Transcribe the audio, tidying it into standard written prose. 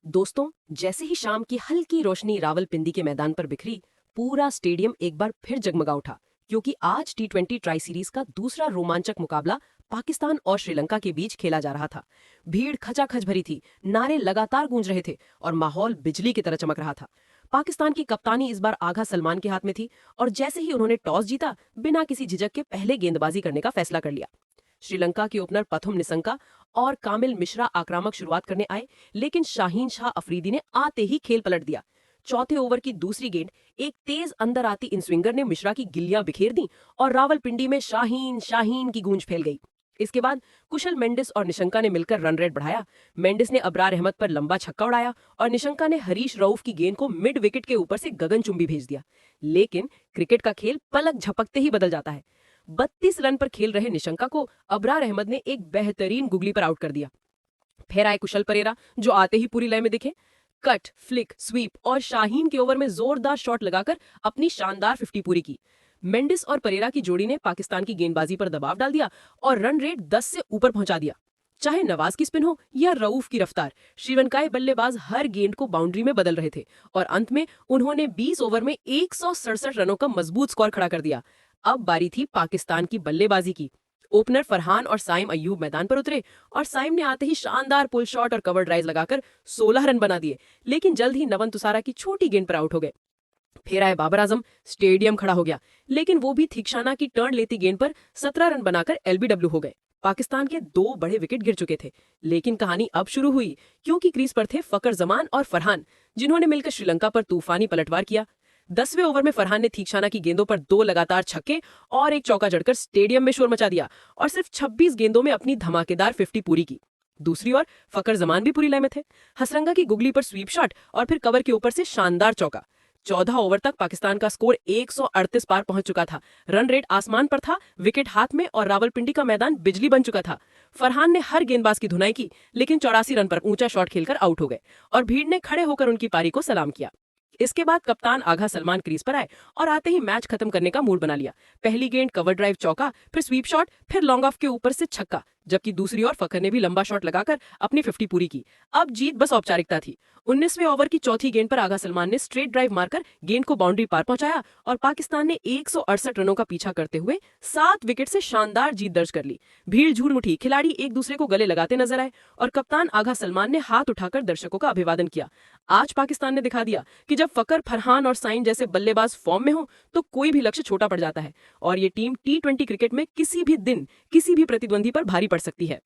दोस्तों, जैसे ही शाम की हल्की रोशनी रावलपिंडी के मैदान पर बिखरी, पूरा स्टेडियम एक बार फिर जगमगा उठा, क्योंकि आज टी20 ट्राई सीरीज का दूसरा रोमांचक मुकाबला पाकिस्तान और श्रीलंका के बीच खेला जा रहा था। भीड़ खचाखच भरी थी, नारे लगातार गूंज रहे थे और माहौल बिजली की तरह चमक रहा था। पाकिस्तान की कप्तानी इस बार आगा सलमान के हाथ में थी और जैसे ही उन्होंने टॉस जीता, बिना किसी झिझक के पहले गेंदबाजी करने का फैसला कर लिया। श्रीलंका के ओपनर पथुम निसंका और कामिल मिश्रा आक्रामक शुरुआत करने आए, लेकिन शाहीन शाह अफरीदी ने आते ही खेल पलट दिया। चौथे ओवर की दूसरी गेंद एक तेज अंदर आती इनस्विंगर ने मिश्रा की गिल्लियां बिखेर दी और रावलपिंडी में शाहीन शाहीन की गूंज फैल गई। इसके बाद कुशल मेंडिस और निशंका ने मिलकर रन रेट बढ़ाया। मेंडिस ने अबरार अहमद पर लंबा छक्का उड़ाया और निशंका ने हरीश रऊफ की गेंद को मिड विकेट के ऊपर से गगनचुंबी भेज दिया। लेकिन क्रिकेट का खेल पलक झपकते ही बदल जाता है। 32 रन पर खेल रहे निशंका को अबरार अहमद ने एक बेहतरीन गुगली पर आउट कर दिया। फिर आए कुशल परेरा, जो आते ही पूरी लय में दिखे। कट, फ्लिक, स्वीप और शाहीन के ओवर में जोरदार शॉट लगाकर अपनी शानदार 50 पूरी की। मेंडिस और परेरा की जोड़ी ने पाकिस्तान की गेंदबाजी पर दबाव डाल दिया और रन रेट 10 से ऊपर पहुंचा दिया। चाहे नवाज की स्पिन हो या रऊफ की रफ्तार, श्रीलंकाई बल्लेबाज हर गेंद को बाउंड्री में बदल रहे थे और अंत में उन्होंने 20 ओवर में 167 रनों का मजबूत स्कोर खड़ा कर दिया। अब बारी थी पाकिस्तान की बल्लेबाजी की। ओपनर फरहान और साइम अय्यूब मैदान पर उतरे और साइम ने आते ही शानदार पुल शॉट और कवर ड्राइव लगाकर 16 रन बना दिए, लेकिन जल्द ही नवन तुसारा की छोटी गेंद पर आउट हो गए। फिर आए बाबर आजम, स्टेडियम खड़ा हो गया, लेकिन वो भी थीक्षाना की टर्न लेती गेंद पर 17 रन बनाकर एलबीडब्ल्यू हो गए। पाकिस्तान के 2 बड़े विकेट गिर चुके थे, लेकिन कहानी अब शुरू हुई, क्योंकि क्रीज पर थे फकर जमान और फरहान, जिन्होंने मिलकर श्रीलंका पर तूफानी पलटवार किया। 10वें ओवर में फरहान ने थीक्षाना की गेंदों पर 2 लगातार छक्के और एक चौका जड़कर स्टेडियम में शोर मचा दिया और सिर्फ 26 गेंदों में अपनी धमाकेदार 50 पूरी की। दूसरी ओर फकर जमान भी पूरी लय में थे। हसरंगा की गुगली पर स्वीप शॉट और फिर कवर के ऊपर से शानदार चौका। 14 ओवर तक पाकिस्तान का स्कोर 138 पार पहुंच चुका था। रन रेट आसमान पर था, विकेट हाथ में और रावलपिंडी का मैदान बिजली बन चुका था। फरहान ने हर गेंदबाज की धुनाई की, लेकिन 84 रन पर ऊंचा शॉट खेलकर आउट हो गए और भीड़ ने खड़े होकर उनकी पारी को सलाम किया। इसके बाद कप्तान आगा सलमान क्रीज पर आए और आते ही मैच खत्म करने का मूड बना लिया। पहली गेंद कवर ड्राइव चौका, फिर स्वीप शॉट, फिर लॉन्ग ऑफ के ऊपर से छक्का, जबकि दूसरी ओर फकर ने भी लंबा शॉट लगाकर अपनी 50 पूरी की। अब जीत बस औपचारिकता थी। 19वें ओवर की चौथी गेंद पर आगा सलमान ने स्ट्रेट ड्राइव मारकर गेंद को बाउंड्री पार पहुंचाया और पाकिस्तान ने 168 रनों का पीछा करते हुए 7 विकेट से शानदार जीत दर्ज कर ली। भीड़ झूम उठी, खिलाड़ी एक दूसरे को गले लगाते नजर आए और कप्तान आगा सलमान ने हाथ उठाकर दर्शकों का अभिवादन किया। आज पाकिस्तान ने दिखा दिया कि जब फकर, फरहान और साइन जैसे बल्लेबाज फॉर्म में हो तो कोई भी लक्ष्य छोटा पड़ जाता है और ये टीम टी20 क्रिकेट में किसी भी दिन किसी भी प्रतिद्वंदी पर भारी पड़ सकती है।